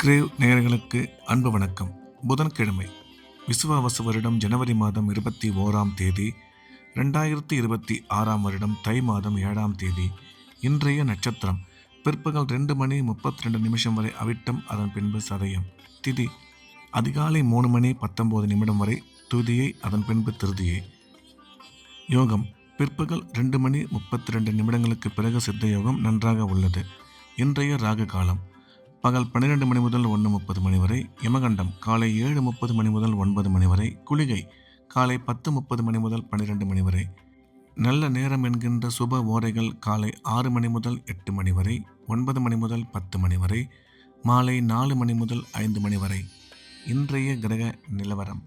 Grave நேயர்களுக்கு அன்பு வணக்கம். புதன்கிழமை விசுவாவசு வருடம் ஜனவரி மாதம் 21ஆம் தேதி 2026ஆம் வருடம் தை மாதம் 7ஆம் தேதி. இன்றைய நட்சத்திரம் பிற்பகல் 2:32 வரை அவிட்டம், அதன் பின்பு சதயம். திதி அதிகாலை 3:19 வரை துதியை, அதன் பின்பு திருதியை. யோகம் பிற்பகல் 2:32 பிறகு சித்த யோகம் நன்றாக உள்ளது. இன்றைய ராகு காலம் பகல் 12 மணி முதல் 1:30 வரை. யமகண்டம் காலை 7:30 முதல் 9 வரை. குளிகை காலை 10:30 முதல் 12 வரை. நல்ல நேரம் என்கின்ற சுப ஓரைகள் காலை 6 முதல் 8 வரை, 9 முதல் 10 வரை, மாலை 4 முதல் 5 வரை. இன்றைய கிரக நிலவரம்: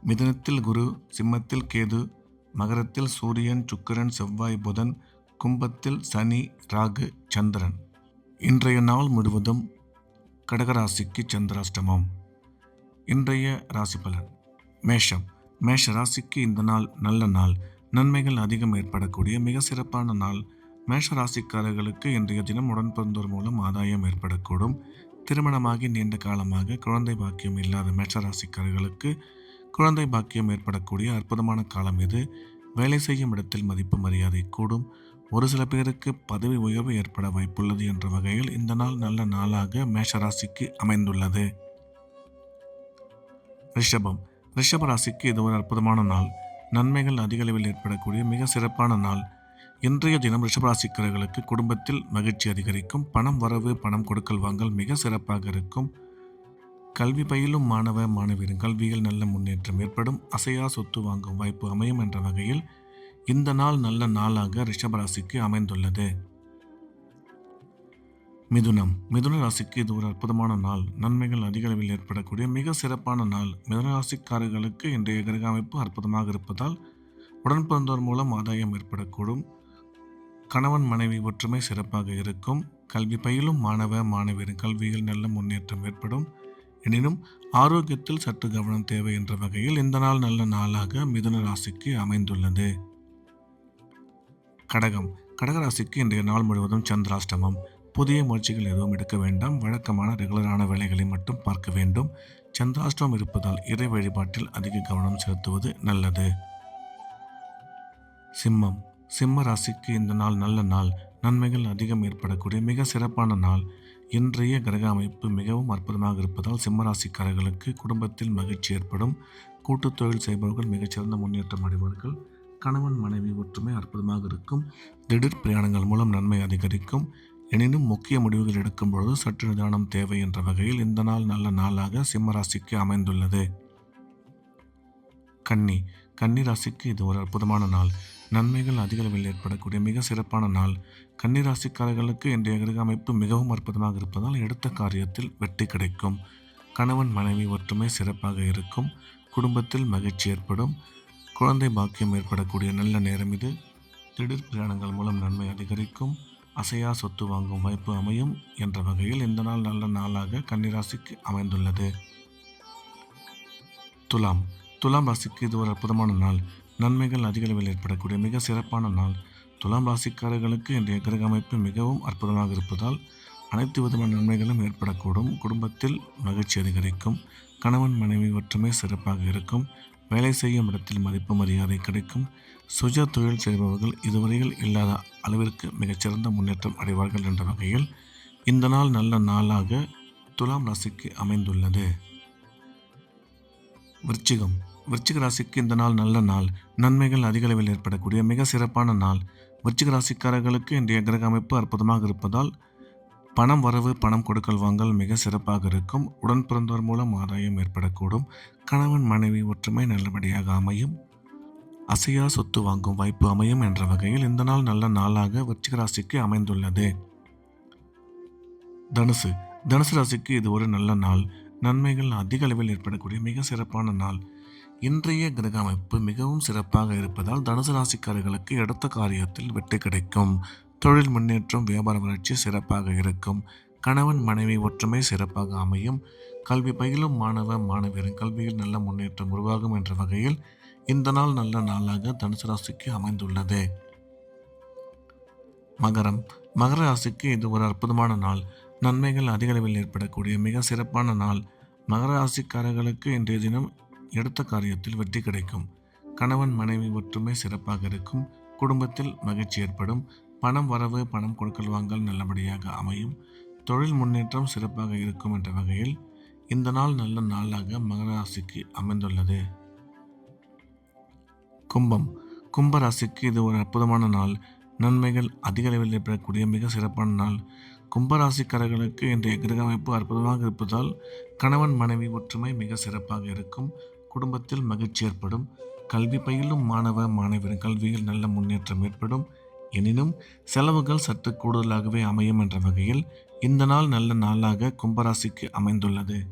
மிதுனத்தில் குரு, சிம்மத்தில் கேது, மகரத்தில் சூரியன், சுக்கிரன், செவ்வாய், புதன், கும்பத்தில் சனி, ராகு, சந்திரன். இன்றைய நாள் முழுவதும் கடகராசிக்கு சந்திராஷ்டமம். இன்றைய ராசி பலன்: மேஷம். மேஷ ராசிக்கு இந்த நாள் நல்ல நாள். நன்மைகள் அதிகம் ஏற்படக்கூடிய மிக சிறப்பான நாள். மேஷ ராசிக்காரர்களுக்கு இன்றைய தினம் உடன் பிறந்தோர் மூலம் ஆதாயம் ஏற்படக்கூடும். திருமணமாகி நீண்ட காலமாக குழந்தை பாக்கியம் இல்லாத மேஷ ராசிக்காரர்களுக்கு குழந்தை பாக்கியம் ஏற்படக்கூடிய அற்புதமான காலம் இது. வேலை செய்யும் இடத்தில் மதிப்பு மரியாதை கூடும். ஒரு சில பேருக்கு பதவி உயர்வு ஏற்பட வாய்ப்புள்ளது என்ற வகையில் இந்த நாள் நல்ல நாளாக மேஷராசிக்கு அமைந்துள்ளது. ரிஷபம். ரிஷப ராசிக்கு இது ஒரு அற்புதமான நாள். நன்மைகள் அதிக அளவில் ஏற்படக்கூடிய மிக சிறப்பான நாள். இன்றைய தினம் ரிஷபராசிக்காரர்களுக்கு குடும்பத்தில் மகிழ்ச்சி அதிகரிக்கும். பணம் வரவு, பணம் கொடுக்கல் வாங்கல் மிக சிறப்பாக இருக்கும். கல்வி பயிலும் மாணவ மாணவியரின் கல்வியில் நல்ல முன்னேற்றம் ஏற்படும். அசையா சொத்து வாங்கும் வாய்ப்பு அமையும் என்ற வகையில் இந்த நாள் நல்ல நாளாக ரிஷபராசிக்கு அமைந்துள்ளது. மிதுனம். மிதுன ராசிக்கு இது ஒரு அற்புதமான நாள். நன்மைகள் அதிக அளவில் ஏற்படக்கூடிய மிக சிறப்பான நாள். மிதுன ராசிக்காரர்களுக்கு இன்றைய கிரக அமைப்பு அற்புதமாக இருப்பதால் உடன் பிறந்தோர் மூலம் ஆதாயம் ஏற்படக்கூடும். கணவன் மனைவி ஒற்றுமை சிறப்பாக இருக்கும். கல்வி பயிலும் மாணவ மாணவியரின் கல்வியில் நல்ல முன்னேற்றம் ஏற்படும். எனினும் ஆரோக்கியத்தில் சற்று கவனம் தேவை என்ற வகையில் இந்த நாள் நல்ல நாளாக மிதுன ராசிக்கு அமைந்துள்ளது. கடகம். கடகராசிக்கு இன்றைய நாள் முழுவதும் சந்திராஷ்டமம். புதிய முயற்சிகள் எதுவும் எடுக்க வேண்டாம். வழக்கமான ரெகுலரான வேலைகளை மட்டும் பார்க்க வேண்டும். சந்திராஷ்டமம் இருப்பதால் இறை வழிபாட்டில் அதிக கவனம் செலுத்துவது நல்லது. சிம்மம். சிம்ம ராசிக்கு இந்த நாள் நல்ல நாள். நன்மைகள் அதிகம் ஏற்படக்கூடிய மிக சிறப்பான நாள். இன்றைய கிரக அமைப்பு மிகவும் அற்புதமாக இருப்பதால் சிம்மராசிக்காரர்களுக்கு குடும்பத்தில் மகிழ்ச்சி ஏற்படும். கூட்டுத் தொழில் செய்பவர்கள் மிகச்சிறந்த முன்னேற்றம் அடைவார்கள். கணவன் மனைவி ஒற்றுமை அற்புதமாக இருக்கும். திடீர் பிரயாணங்கள் மூலம் நன்மை அதிகரிக்கும். எனினும் முக்கிய முடிவுகள் எடுக்கும் பொழுது சற்று நிதானம் தேவை என்ற வகையில் இந்த நாள் நல்ல நாளாக சிம்மராசிக்கு அமைந்துள்ளது. கன்னி. கன்னி ராசிக்கு இது ஒரு அற்புதமான நாள். நன்மைகள் அதிக அளவில் ஏற்படக்கூடிய மிக சிறப்பான நாள். கன்னி ராசிக்காரர்களுக்கு இன்றைய கிரக அமைப்பு மிகவும் அற்புதமாக இருப்பதால் எடுத்த காரியத்தில் வெற்றி கிடைக்கும். கணவன் மனைவி ஒற்றுமை சிறப்பாக இருக்கும். குடும்பத்தில் மகிழ்ச்சி ஏற்படும். குழந்தை பாக்கியம் ஏற்படக்கூடிய நல்ல நேரம் இது. திடீர் பிரயாணங்கள் மூலம் நன்மை அதிகரிக்கும். அசையா சொத்து வாங்கும் வாய்ப்பு அமையும் என்ற வகையில் இந்த நாள் நல்ல நாளாக கன்னிராசிக்கு அமைந்துள்ளது. துலாம். துலாம் ராசிக்கு இது ஒரு அற்புதமான நாள். நன்மைகள் அதிக அளவில் ஏற்படக்கூடிய மிக சிறப்பான நாள். துலாம் ராசிக்காரர்களுக்கு இன்றைய கிரக அமைப்பு மிகவும் அற்புதமாக இருப்பதால் அனைத்து விதமான நன்மைகளும் ஏற்படக்கூடும். குடும்பத்தில் மகிழ்ச்சி அதிகரிக்கும். கணவன் மனைவி ஒற்றுமை சிறப்பாக இருக்கும். வேலை செய்யும் இடத்தில் மதிப்பு மரியாதை கிடைக்கும். சுய தொழில் செய்பவர்கள் இதுவரையில் இல்லாத அளவிற்கு மிகச்சிறந்த முன்னேற்றம் அடைவார்கள் என்ற வகையில் இந்த நாள் நல்ல நாளாக துலாம் ராசிக்கு அமைந்துள்ளது. விருச்சிகம். விருச்சிக ராசிக்கு இந்த நாள் நல்ல நாள். நன்மைகள் அதிக அளவில் ஏற்படக்கூடிய மிக சிறப்பான நாள். விருச்சிக ராசிக்காரர்களுக்கு இன்றைய கிரக அமைப்பு அற்புதமாக இருப்பதால் பணம் வரவு, பணம் கொடுக்கல் வாங்கல் மிக சிறப்பாக இருக்கும். உடன் பிறந்தோர் மூலம் ஆதாயம் ஏற்படக்கூடும். கணவன் மனைவி ஒற்றுமை நல்லபடியாக அமையும். அசையா சொத்து வாங்கும் வாய்ப்பு அமையும் என்ற வகையில் இந்த நாள் நல்ல நாளாக விருச்சிக ராசிக்கு அமைந்துள்ளது. தனுசு. தனுசு ராசிக்கு இது ஒரு நல்ல நாள். நன்மைகள் அதிக அளவில் ஏற்படக்கூடிய மிக சிறப்பான நாள். இன்றைய கிரக அமைப்பு மிகவும் சிறப்பாக இருப்பதால் தனுசு ராசிக்காரர்களுக்கு எடுத்த காரியத்தில் வெற்றி கிடைக்கும். தொழில் முன்னேற்றம், வியாபார வளர்ச்சி சிறப்பாக இருக்கும். கணவன் மனைவி ஒற்றுமை சிறப்பாக அமையும். கல்வி பயிலும் மாணவ மாணவியரின் கல்வியில் நல்ல முன்னேற்றம் உருவாகும் என்ற வகையில் இந்த நாள் நல்ல நாளாக தனுசு ராசிக்கு அமைந்துள்ளது. மகரம். மகர ராசிக்கு இது ஒரு அற்புதமான நாள். நன்மைகள் அதிகளவில் ஏற்படக்கூடிய மிக சிறப்பான நாள். மகர ராசிக்காரர்களுக்கு இன்றைய தினம் எடுத்த காரியத்தில் வெற்றி கிடைக்கும். கணவன் மனைவி ஒற்றுமை சிறப்பாக இருக்கும். குடும்பத்தில் மகிழ்ச்சி ஏற்படும். பணம் வரவு பணம் கொடுக்கல் வாங்கல் நல்லபடியாக அமையும். தொழில் முன்னேற்றம் சிறப்பாக இருக்கும் என்ற வகையில் இந்த நாள் நல்ல நாளாக மகர ராசிக்கு அமைந்துள்ளது. கும்பம். கும்ப ராசிக்கு இது ஒரு அற்புதமான நாள். நன்மைகள் அதிக அளவில் ஏற்படக்கூடிய மிக சிறப்பான நாள். கும்பராசிக்காரர்களுக்கு இன்றைய கிரக அமைப்பு அற்புதமாக இருப்பதால் கணவன் மனைவி ஒற்றுமை மிக சிறப்பாக இருக்கும். குடும்பத்தில் மகிழ்ச்சி ஏற்படும். கல்வி பயிலும் மாணவ மாணவியர் கல்வியில் நல்ல முன்னேற்றம் ஏற்படும். எனினும் செலவுகள் சற்று கூடுதலாகவே அமையும் என்ற வகையில் இந்த நாள் நல்ல நாளாக கும்பராசிக்கு அமைந்துள்ளது.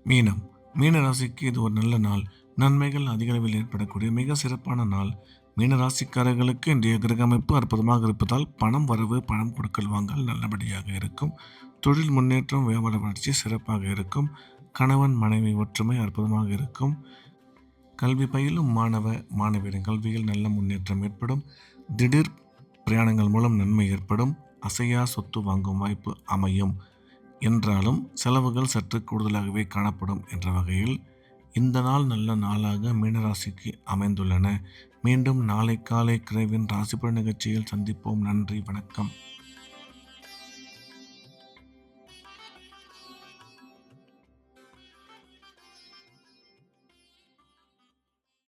மீனம். மீன ராசிக்கு இது ஒரு நல்ல நாள். நன்மைகள் அதிக அளவில் ஏற்படக்கூடிய மிக சிறப்பான நாள். மீன ராசிக்காரர்களுக்கு இன்றைய கிரக அமைப்பு அற்புதமாக இருப்பதால் பணம் வரவு பணம் கொடுக்கல் வாங்கல் நல்லபடியாக இருக்கும். தொழில் முன்னேற்றம் வியாபார வளர்ச்சி சிறப்பாக இருக்கும். கணவன் மனைவி ஒற்றுமை அற்புதமாக இருக்கும். கல்வி பயிலும் மாணவ மாணவியரின் கல்வியில் நல்ல முன்னேற்றம் ஏற்படும். திடீர் பிரயாணங்கள் மூலம் நன்மை ஏற்படும். அசையா சொத்து வாங்கும் வாய்ப்பு அமையும். என்றாலும் செலவுகள் சற்று கூடுதலாகவே காணப்படும் என்ற வகையில் இந்த நாள் நல்ல நாளாக மீனராசிக்கு அமைந்துள்ளன. மீண்டும் நாளை காலை கிரவின் ராசிபலன் நிகழ்ச்சியில் சந்திப்போம். நன்றி, வணக்கம்.